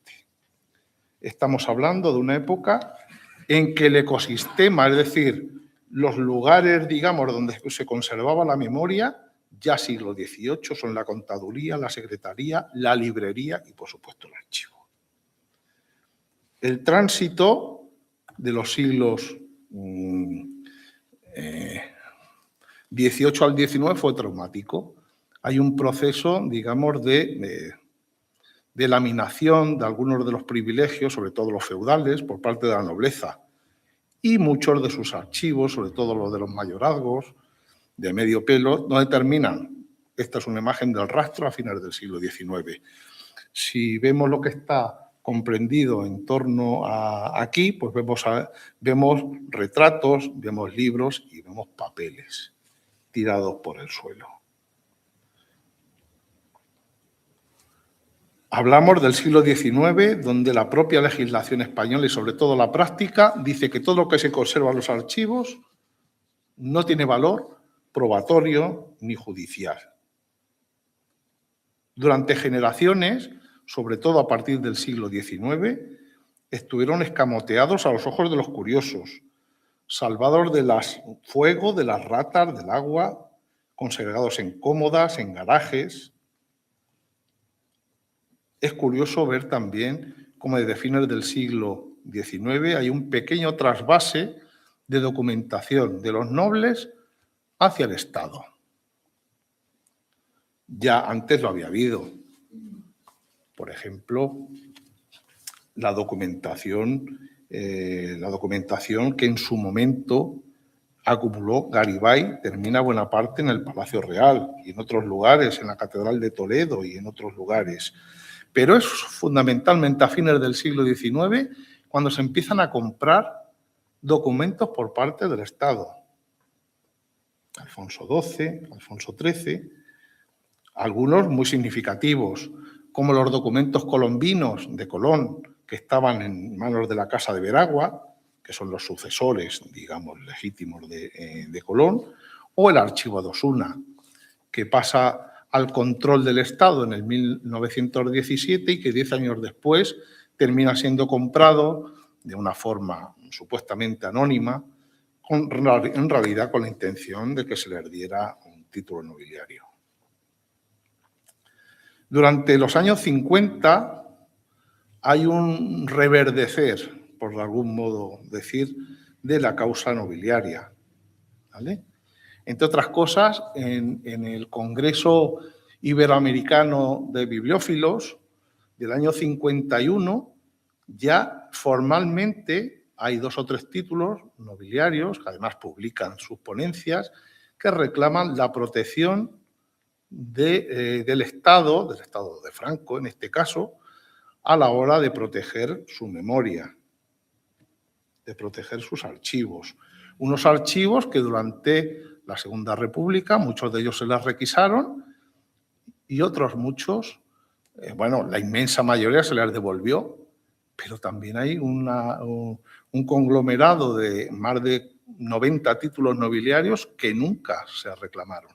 Speaker 3: Estamos hablando de una época en que el ecosistema, es decir, los lugares, digamos, donde se conservaba la memoria, ya siglo XVIII, son la contaduría, la secretaría, la librería y, por supuesto, el archivo. El tránsito de los siglos XVIII al XIX fue traumático. Hay un proceso, digamos, de laminación de algunos de los privilegios, sobre todo los feudales, por parte de la nobleza. Y muchos de sus archivos, sobre todo los de los mayorazgos, de medio pelo, no determinan. Esta es una imagen del rastro a finales del siglo XIX. Si vemos lo que está comprendido en torno a aquí, pues vemos retratos, vemos libros y vemos papeles tirados por el suelo. Hablamos del siglo XIX, donde la propia legislación española y sobre todo la práctica dice que todo lo que se conserva en los archivos no tiene valor probatorio ni judicial. Durante generaciones, sobre todo a partir del siglo XIX, estuvieron escamoteados a los ojos de los curiosos, salvados del fuego, de las ratas, del agua, conservados en cómodas, en garajes. Es curioso ver también cómo desde fines del siglo XIX hay un pequeño trasvase de documentación de los nobles hacia el Estado. Ya antes lo había habido. Por ejemplo, la documentación que en su momento acumuló Garibay, termina buena parte en el Palacio Real y en otros lugares, en la Catedral de Toledo y en otros lugares. Pero es fundamentalmente a fines del siglo XIX cuando se empiezan a comprar documentos por parte del Estado. Alfonso XII, Alfonso XIII, algunos muy significativos, como los documentos colombinos de Colón, que estaban en manos de la Casa de Veragua, que son los sucesores, digamos, legítimos de Colón, o el archivo de Osuna, que pasa al control del Estado en el 1917 y que 10 años después termina siendo comprado de una forma supuestamente anónima, en realidad con la intención de que se le diera un título nobiliario. Durante los años 50 hay un reverdecer, por algún modo decir, de la causa nobiliaria, ¿vale? Entre otras cosas, en el Congreso Iberoamericano de Bibliófilos del año 51, ya formalmente hay 2 o 3 títulos nobiliarios, que además publican sus ponencias, que reclaman la protección del Estado de Franco, en este caso, a la hora de proteger su memoria, de proteger sus archivos. Unos archivos que durante la Segunda República, muchos de ellos se las requisaron y otros muchos, bueno, la inmensa mayoría se les devolvió, pero también hay un conglomerado de más de 90 títulos nobiliarios que nunca se reclamaron,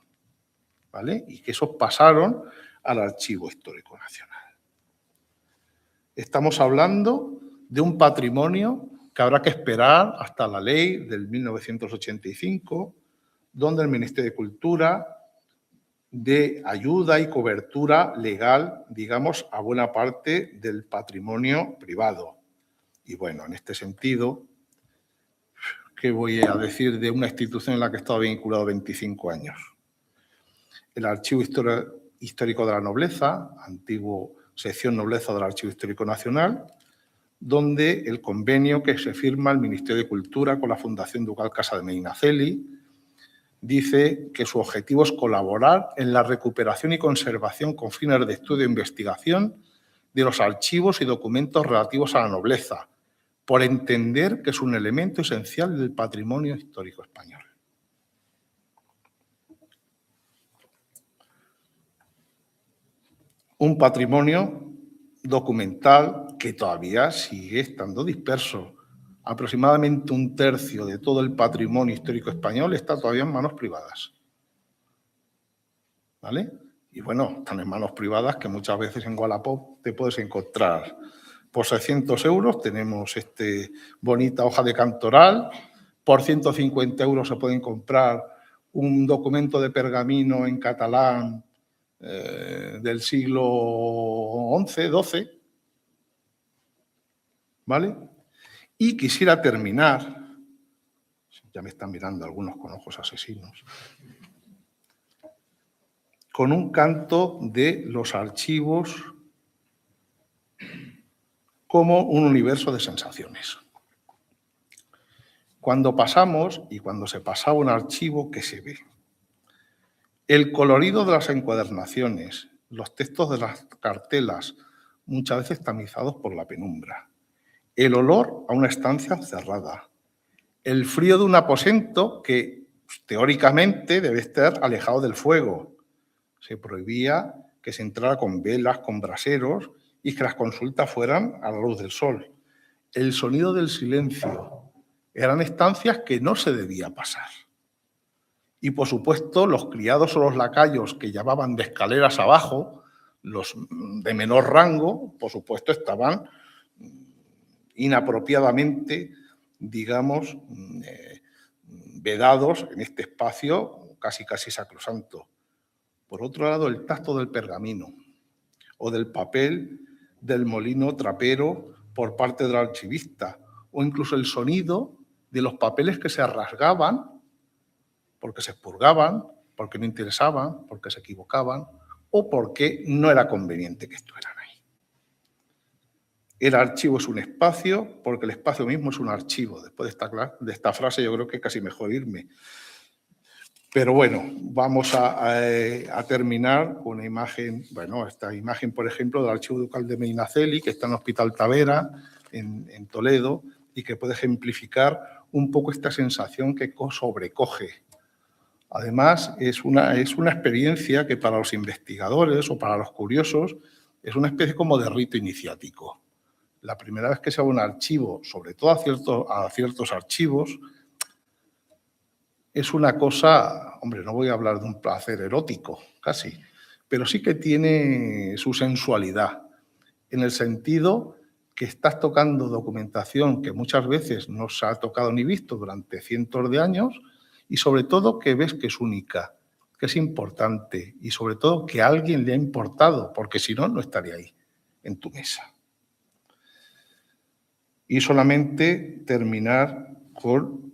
Speaker 3: ¿vale? Y que esos pasaron al Archivo Histórico Nacional. Estamos hablando de un patrimonio que habrá que esperar hasta la ley del 1985, donde el Ministerio de Cultura dé ayuda y cobertura legal, digamos, a buena parte del patrimonio privado. Y bueno, en este sentido, ¿qué voy a decir de una institución en la que he estado vinculado 25 años? El Archivo Histórico de la Nobleza, antiguo sección Nobleza del Archivo Histórico Nacional, donde el convenio que se firma el Ministerio de Cultura con la Fundación Ducal Casa de Medinaceli dice que su objetivo es colaborar en la recuperación y conservación con fines de estudio e investigación de los archivos y documentos relativos a la nobleza, por entender que es un elemento esencial del patrimonio histórico español. Un patrimonio documental que todavía sigue estando disperso. Aproximadamente 1/3 de todo el patrimonio histórico español está todavía en manos privadas, ¿vale? Y bueno, están en manos privadas que muchas veces en Wallapop te puedes encontrar. Por 600 euros tenemos bonita hoja de cantoral, por 150 euros se pueden comprar un documento de pergamino en catalán del siglo XI, XII, ¿vale? Y quisiera terminar, ya me están mirando algunos con ojos asesinos, con un canto de los archivos como un universo de sensaciones. Cuando pasamos y cuando se pasaba un archivo, ¿qué se ve? El colorido de las encuadernaciones, los textos de las cartelas, muchas veces tamizados por la penumbra. El olor a una estancia cerrada. El frío de un aposento que teóricamente debe estar alejado del fuego. Se prohibía que se entrara con velas, con braseros y que las consultas fueran a la luz del sol. El sonido del silencio. Eran estancias que no se debía pasar. Y, por supuesto, los criados o los lacayos que llevaban de escaleras abajo, los de menor rango, por supuesto, estaban inapropiadamente, digamos, vedados en este espacio casi sacrosanto. Por otro lado, el tacto del pergamino o del papel del molino trapero por parte del archivista, o incluso el sonido de los papeles que se rasgaban porque se expurgaban, porque no interesaban, porque se equivocaban o porque no era conveniente que estuvieran ahí. El archivo es un espacio porque el espacio mismo es un archivo. Después de esta frase yo creo que es casi mejor irme. Pero bueno, vamos a terminar con una imagen, bueno, esta imagen, por ejemplo, del Archivo Ducal de Medinaceli, que está en el Hospital Tavera, en Toledo, y que puede ejemplificar un poco esta sensación que sobrecoge. Además, es una experiencia que para los investigadores o para los curiosos es una especie como de rito iniciático. La primera vez que se va a un archivo, sobre todo a ciertos archivos, es una cosa, hombre, no voy a hablar de un placer erótico, casi, pero sí que tiene su sensualidad, en el sentido que estás tocando documentación que muchas veces no se ha tocado ni visto durante cientos de años y sobre todo que ves que es única, que es importante y sobre todo que a alguien le ha importado, porque si no, no estaría ahí, en tu mesa. Y solamente terminar con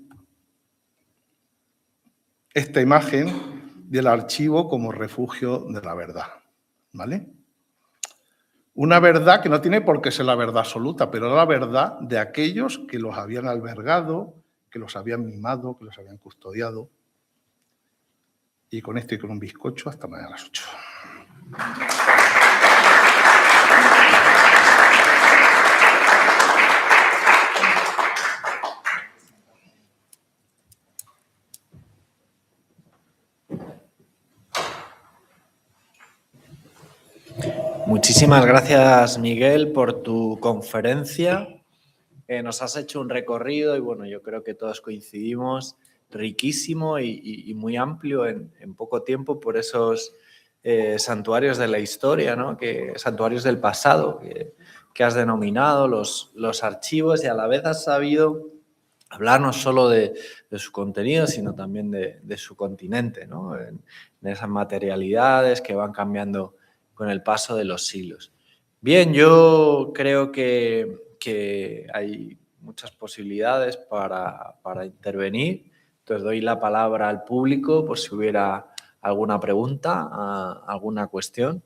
Speaker 3: esta imagen del archivo como refugio de la verdad, ¿vale? Una verdad que no tiene por qué ser la verdad absoluta, pero la verdad de aquellos que los habían albergado, que los habían mimado, que los habían custodiado. Y con esto y con un bizcocho, hasta mañana a las 8.
Speaker 2: Muchísimas gracias, Miguel, por tu conferencia. Nos has hecho un recorrido y bueno, yo creo que todos coincidimos, riquísimo y muy amplio en poco tiempo por esos santuarios de la historia, ¿no? Santuarios del pasado que has denominado, los archivos, y a la vez has sabido hablar no solo de su contenido, sino también de su continente, ¿no? En esas materialidades que van cambiando con el paso de los siglos. Bien, yo creo que hay muchas posibilidades para intervenir. Entonces doy la palabra al público por si hubiera alguna pregunta, alguna cuestión.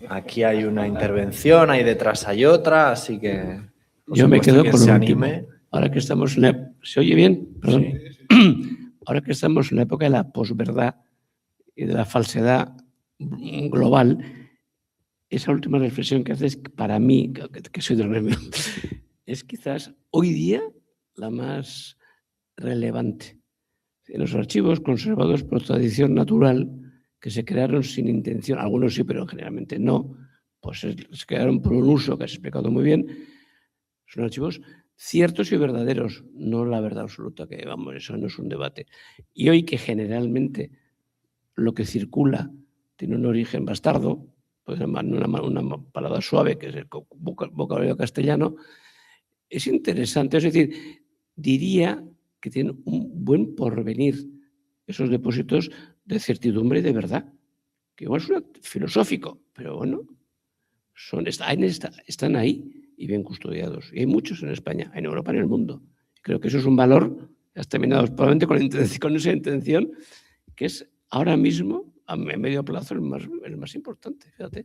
Speaker 2: Aquí hay una intervención, ahí detrás hay otra, así que...
Speaker 4: Yo me quedo con
Speaker 2: se
Speaker 4: lo
Speaker 2: anime.
Speaker 4: último. Ahora que estamos en la... ¿Se oye bien? Perdón. Sí. Ahora que estamos en la época de la posverdad y de la falsedad global, esa última reflexión que haces, para mí, que soy del gremio, es quizás hoy día la más relevante. En los archivos conservados por tradición natural, que se crearon sin intención, algunos sí, pero generalmente no, pues se crearon por un uso que has explicado muy bien, son archivos ciertos y verdaderos, no la verdad absoluta, que vamos, eso no es un debate. Y hoy que generalmente lo que circula tiene un origen bastardo, pues una palabra suave, que es el vocabulario castellano, es interesante, es decir, diría que tienen un buen porvenir esos depósitos de certidumbre y de verdad, que igual es filosófico, pero bueno, están ahí y bien custodiados. Y hay muchos en España, en Europa y en el mundo. Creo que eso es un valor, has terminado probablemente con esa intención, que es ahora mismo, a medio plazo, el más importante, fíjate.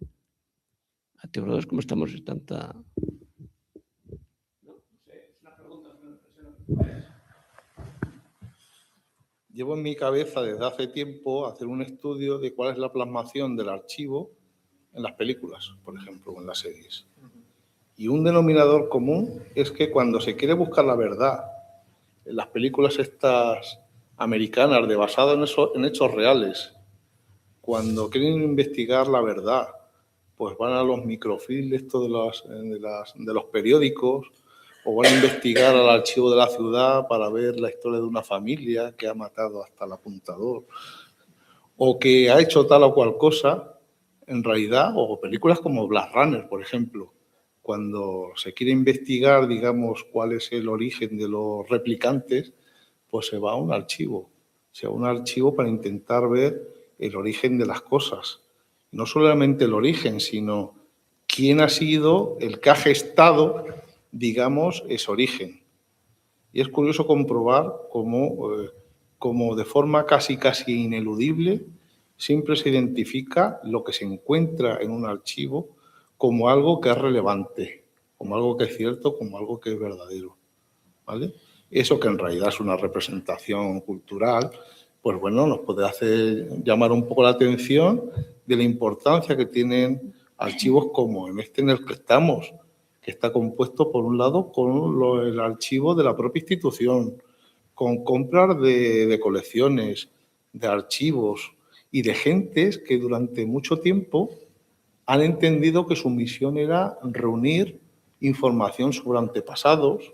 Speaker 4: Ateorados como estamos en tanta...
Speaker 3: Llevo en mi cabeza desde hace tiempo hacer un estudio de cuál es la plasmación del archivo en las películas, por ejemplo, o en las series. Y un denominador común es que cuando se quiere buscar la verdad, en las películas estas americanas basadas en hechos reales, cuando quieren investigar la verdad, pues van a los microfilms de los periódicos o van a investigar al archivo de la ciudad para ver la historia de una familia que ha matado hasta el apuntador o que ha hecho tal o cual cosa, en realidad, o películas como Blade Runner, por ejemplo, cuando se quiere investigar, digamos, cuál es el origen de los replicantes, pues se va a un archivo. Se va a un archivo para intentar ver el origen de las cosas. No solamente el origen, sino quién ha sido el que ha gestado, digamos, ese origen. Y es curioso comprobar cómo de forma casi ineludible siempre se identifica lo que se encuentra en un archivo como algo que es relevante, como algo que es cierto, como algo que es verdadero, ¿vale? Eso que en realidad es una representación cultural, pues bueno, nos puede hacer llamar un poco la atención de la importancia que tienen archivos como en este en el que estamos, que está compuesto, por un lado, con el archivo de la propia institución, con compras de colecciones, de archivos y de gentes que durante mucho tiempo han entendido que su misión era reunir información sobre antepasados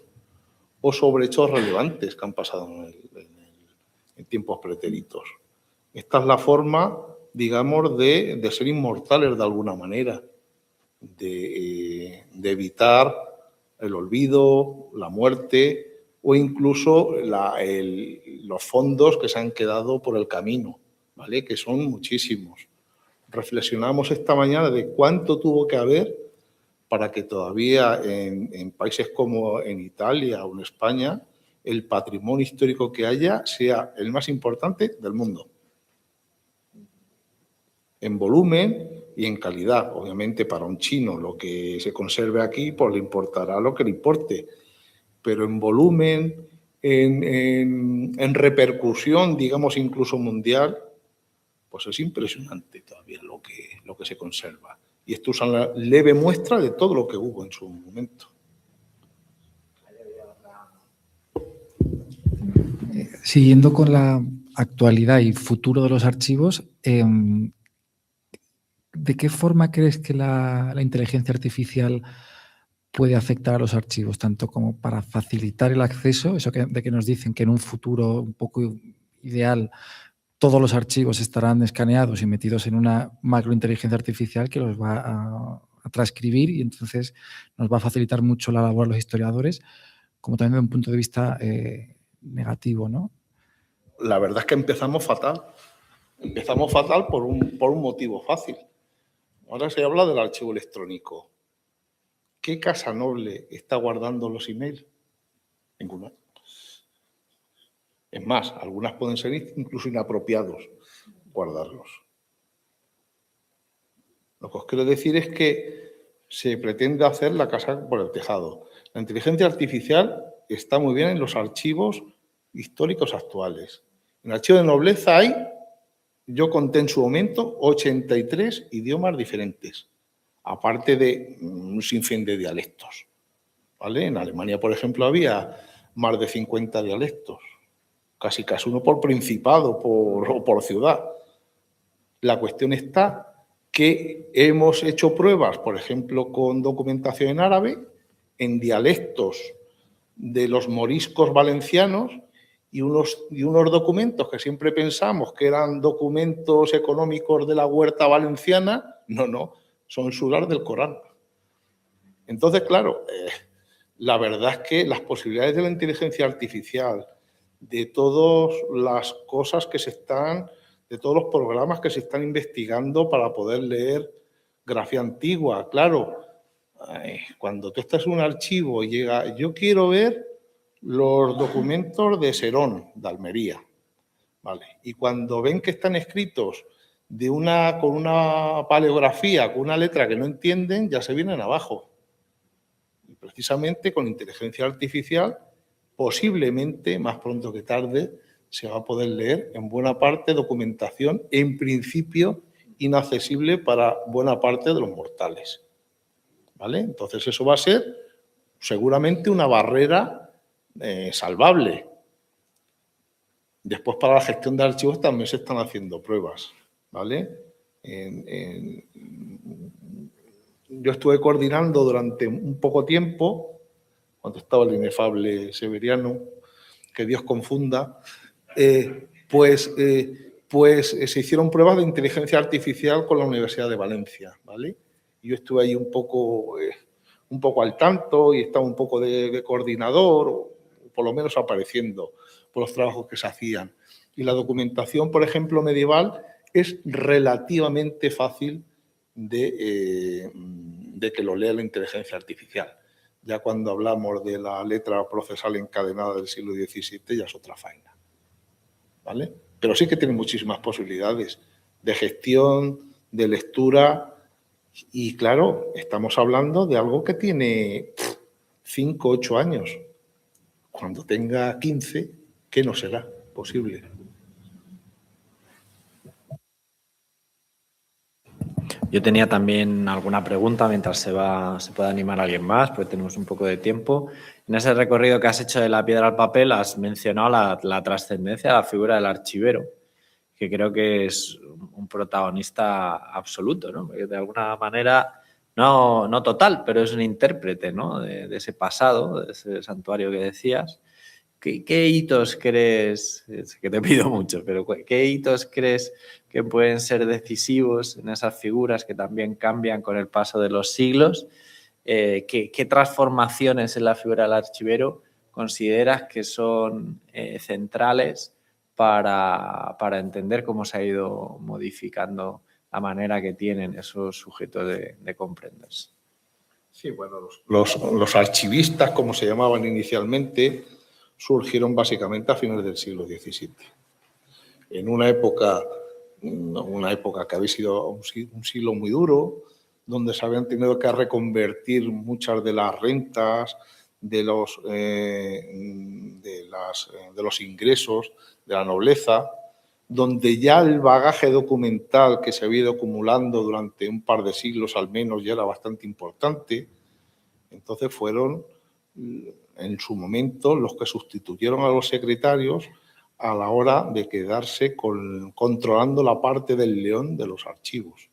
Speaker 3: o sobre hechos relevantes que han pasado en tiempos pretéritos. Esta es la forma, digamos, de ser inmortales de alguna manera, de evitar el olvido, la muerte o incluso los fondos que se han quedado por el camino, ¿vale? Que son muchísimos. Reflexionamos esta mañana de cuánto tuvo que haber para que todavía en países como en Italia o en España el patrimonio histórico que haya sea el más importante del mundo. En volumen y en calidad. Obviamente para un chino lo que se conserve aquí pues le importará lo que le importe. Pero en volumen, en repercusión, digamos incluso mundial, pues es impresionante todavía lo que se conserva. Y esto es una leve muestra de todo lo que hubo en su momento.
Speaker 5: Siguiendo con la actualidad y futuro de los archivos, ¿de qué forma crees que la inteligencia artificial puede afectar a los archivos? Tanto como para facilitar el acceso, eso de que nos dicen que en un futuro un poco ideal todos los archivos estarán escaneados y metidos en una macrointeligencia artificial que los va a transcribir y entonces nos va a facilitar mucho la labor a los historiadores, como también de un punto de vista negativo, ¿no?
Speaker 3: La verdad es que empezamos fatal. Empezamos fatal por un motivo fácil. Ahora se habla del archivo electrónico. ¿Qué casa noble está guardando los emails? Ninguna. Es más, algunas pueden ser incluso inapropiados guardarlos. Lo que os quiero decir es que se pretende hacer la casa por el tejado. La inteligencia artificial está muy bien en los archivos históricos actuales. En el archivo de nobleza yo conté en su momento 83 idiomas diferentes, aparte de un sinfín de dialectos, ¿vale? En Alemania, por ejemplo, había más de 50 dialectos, casi uno por principado o por ciudad. La cuestión está que hemos hecho pruebas, por ejemplo, con documentación en árabe, en dialectos de los moriscos valencianos y unos documentos que siempre pensamos que eran documentos económicos de la huerta valenciana, no, son suras del Corán. Entonces, claro, la verdad es que las posibilidades de la inteligencia artificial, de todas las cosas que de todos los programas que se están investigando para poder leer grafía antigua, claro, cuando tú estás en un archivo y llega, yo quiero ver los documentos de Serón, de Almería, ¿vale? Y cuando ven que están escritos con una paleografía, con una letra que no entienden, ya se vienen abajo. Y precisamente con inteligencia artificial, posiblemente, más pronto que tarde, se va a poder leer en buena parte documentación, en principio, inaccesible para buena parte de los mortales, ¿vale? Entonces eso va a ser seguramente una barrera salvable. Después, para la gestión de archivos también se están haciendo pruebas, ¿vale? Yo estuve coordinando durante un poco tiempo, cuando estaba el inefable Severiano, que Dios confunda, pues se hicieron pruebas de inteligencia artificial con la Universidad de Valencia, ¿vale? Yo estuve ahí un poco al tanto y estaba un poco de coordinador, o por lo menos apareciendo por los trabajos que se hacían. Y la documentación, por ejemplo, medieval, es relativamente fácil de que lo lea la inteligencia artificial. Ya cuando hablamos de la letra procesal encadenada del siglo XVII ya es otra faena, ¿vale? Pero sí que tiene muchísimas posibilidades de gestión, de lectura Y claro, estamos hablando de algo que tiene 5, 8 años. Cuando tenga 15, ¿qué no será posible?
Speaker 2: Yo tenía también alguna pregunta mientras se puede animar alguien más, porque tenemos un poco de tiempo. En ese recorrido que has hecho de la piedra al papel has mencionado la trascendencia de la figura del archivero, que creo que es un protagonista absoluto, ¿no? Porque de alguna manera, no total, pero es un intérprete, ¿no? de ese pasado, de ese santuario que decías. ¿Qué hitos crees, es que te pido mucho, pero qué hitos crees que pueden ser decisivos en esas figuras que también cambian con el paso de los siglos? ¿Qué transformaciones en la figura del archivero consideras que son centrales para entender cómo se ha ido modificando la manera que tienen esos sujetos de comprenderse?
Speaker 3: Sí, bueno, los archivistas, como se llamaban inicialmente, surgieron básicamente a finales del siglo XVII. En una época que había sido un siglo muy duro, donde se habían tenido que reconvertir muchas de las rentas, de los ingresos de la nobleza, donde ya el bagaje documental que se había ido acumulando durante un par de siglos al menos ya era bastante importante. Entonces fueron en su momento los que sustituyeron a los secretarios a la hora de quedarse controlando la parte del león de los archivos,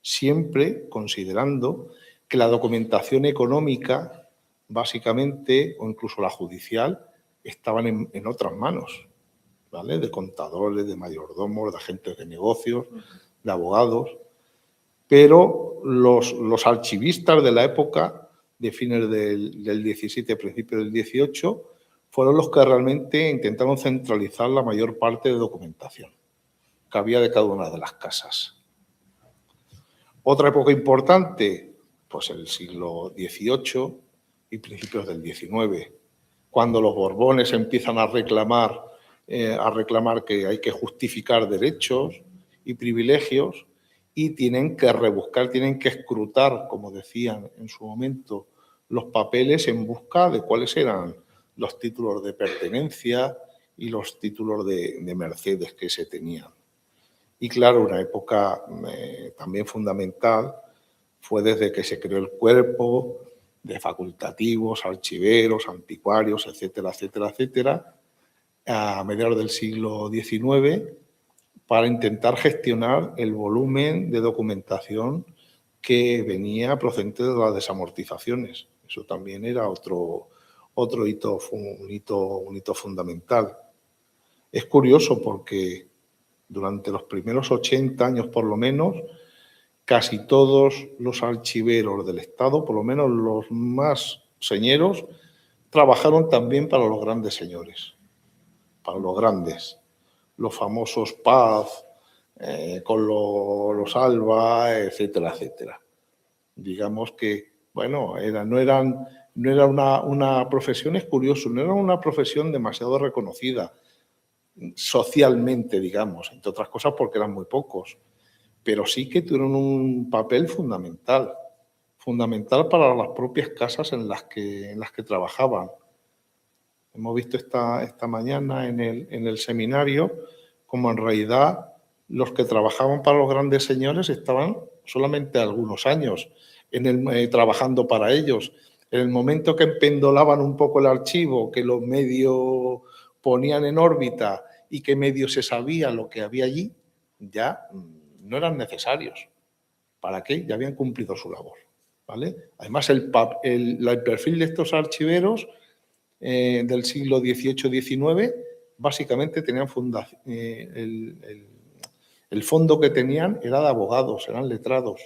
Speaker 3: siempre considerando que la documentación económica, básicamente, o incluso la judicial, estaban en otras manos, ¿vale? De contadores, de mayordomos, de agentes de negocios, de abogados. Pero los archivistas de la época, de fines del 17, principios del 18, fueron los que realmente intentaron centralizar la mayor parte de documentación que había de cada una de las casas. Otra época importante, pues el siglo XVIII y principios del XIX, cuando los Borbones empiezan a reclamar que hay que justificar derechos y privilegios y tienen que rebuscar, tienen que escrutar, como decían en su momento, los papeles en busca de cuáles eran los títulos de pertenencia y los títulos de mercedes que se tenían. Y claro, una época también fundamental fue desde que se creó el cuerpo de facultativos, archiveros, anticuarios, etcétera, etcétera, etcétera, a mediados del siglo XIX, para intentar gestionar el volumen de documentación que venía procedente de las desamortizaciones. Eso también era otro hito fundamental. Es curioso porque durante los primeros 80 años, por lo menos, casi todos los archiveros del Estado, por lo menos los más señeros, trabajaron también para los grandes señores, para los grandes, los famosos Paz, con los Alba, etcétera, etcétera. Digamos que, bueno, no era una profesión, es curioso, no era una profesión demasiado reconocida socialmente, digamos, entre otras cosas porque eran muy pocos, pero sí que tuvieron un papel fundamental para las propias casas en las que trabajaban. Hemos visto esta mañana en el seminario como en realidad los que trabajaban para los grandes señores estaban solamente algunos años trabajando para ellos. En el momento que empendolaban un poco el archivo, que los medios ponían en órbita y que medio se sabía lo que había allí, ya no eran necesarios. ¿Para qué? Ya habían cumplido su labor, ¿vale? Además, el perfil de estos archiveros del siglo XVIII-XIX básicamente tenían el fondo que tenían era de abogados, eran letrados,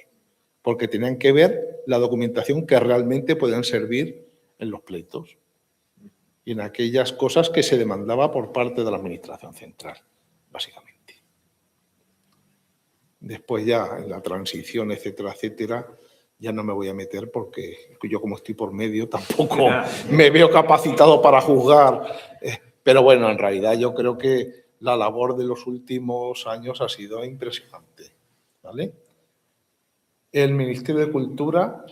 Speaker 3: porque tenían que ver la documentación que realmente podían servir en los pleitos y en aquellas cosas que se demandaba por parte de la Administración Central, básicamente. Después ya en la transición, etcétera, etcétera, ya no me voy a meter porque yo como estoy por medio tampoco me veo capacitado para juzgar. Pero bueno, en realidad yo creo que la labor de los últimos años ha sido impresionante, ¿vale? el Ministerio de Cultura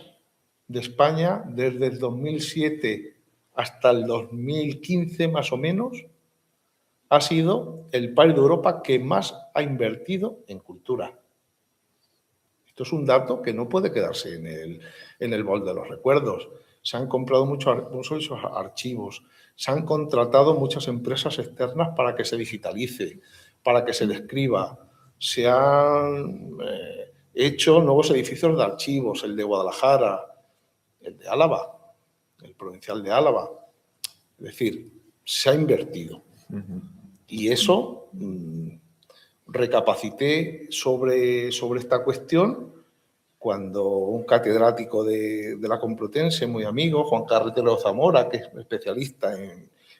Speaker 3: de España, desde el 2007 hasta el 2015 más o menos, ha sido el país de Europa que más ha invertido en cultura. Esto es un dato que no puede quedarse en el bol de los recuerdos. Se han comprado muchos archivos, se han contratado muchas empresas externas para que se digitalice, para que se describa. Se han hecho nuevos edificios de archivos, el de Guadalajara, el de Álava, el provincial de Álava. Es decir, se ha invertido. Y eso, recapacité sobre esta cuestión cuando un catedrático de la Complutense, muy amigo, Juan Carretero Zamora, que es especialista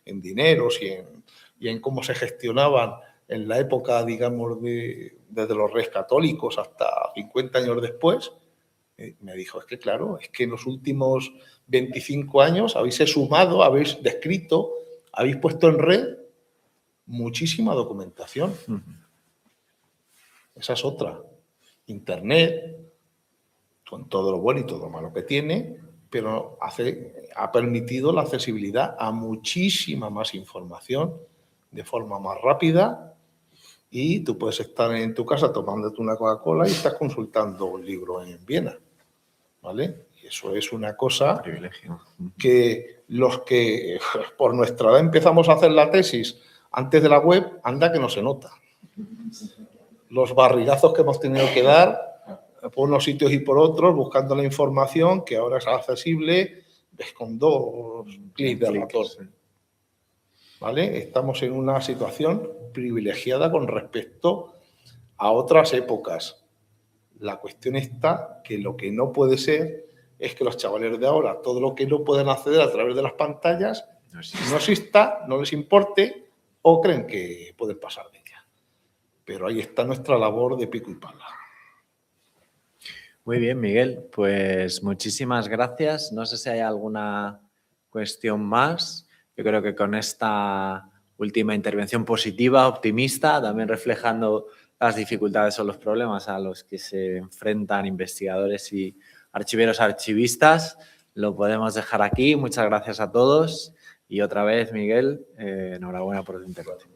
Speaker 3: en dineros y en cómo se gestionaban en la época, digamos, desde los Reyes Católicos hasta 50 años después, me dijo, es que claro, es que en los últimos 25 años habéis sumado, habéis descrito, habéis puesto en red muchísima documentación. Esa es otra. Internet, con todo lo bueno y todo lo malo que tiene, pero ha permitido la accesibilidad a muchísima más información de forma más rápida, y tú puedes estar en tu casa tomándote una Coca-Cola y estás consultando un libro en Viena, ¿vale? Y eso es una cosa que los que por nuestra edad empezamos a hacer la tesis antes de la web, anda que no se nota. Los barrigazos que hemos tenido que dar por unos sitios y por otros, buscando la información que ahora es accesible, ves con 2 clics de ratón. ¿Vale? Estamos en una situación privilegiada con respecto a otras épocas. La cuestión está que lo que no puede ser es que los chavales de ahora, todo lo que no pueden acceder a través de las pantallas, no exista, no les importe o creen que pueden pasar de ella. Pero ahí está nuestra labor de pico y pala.
Speaker 2: Muy bien, Miguel. Pues muchísimas gracias. No sé si hay alguna cuestión más. Yo creo que con esta última intervención positiva, optimista, también reflejando las dificultades o los problemas a los que se enfrentan investigadores y archivistas, lo podemos dejar aquí. Muchas gracias a todos y otra vez, Miguel, enhorabuena por tu intervención.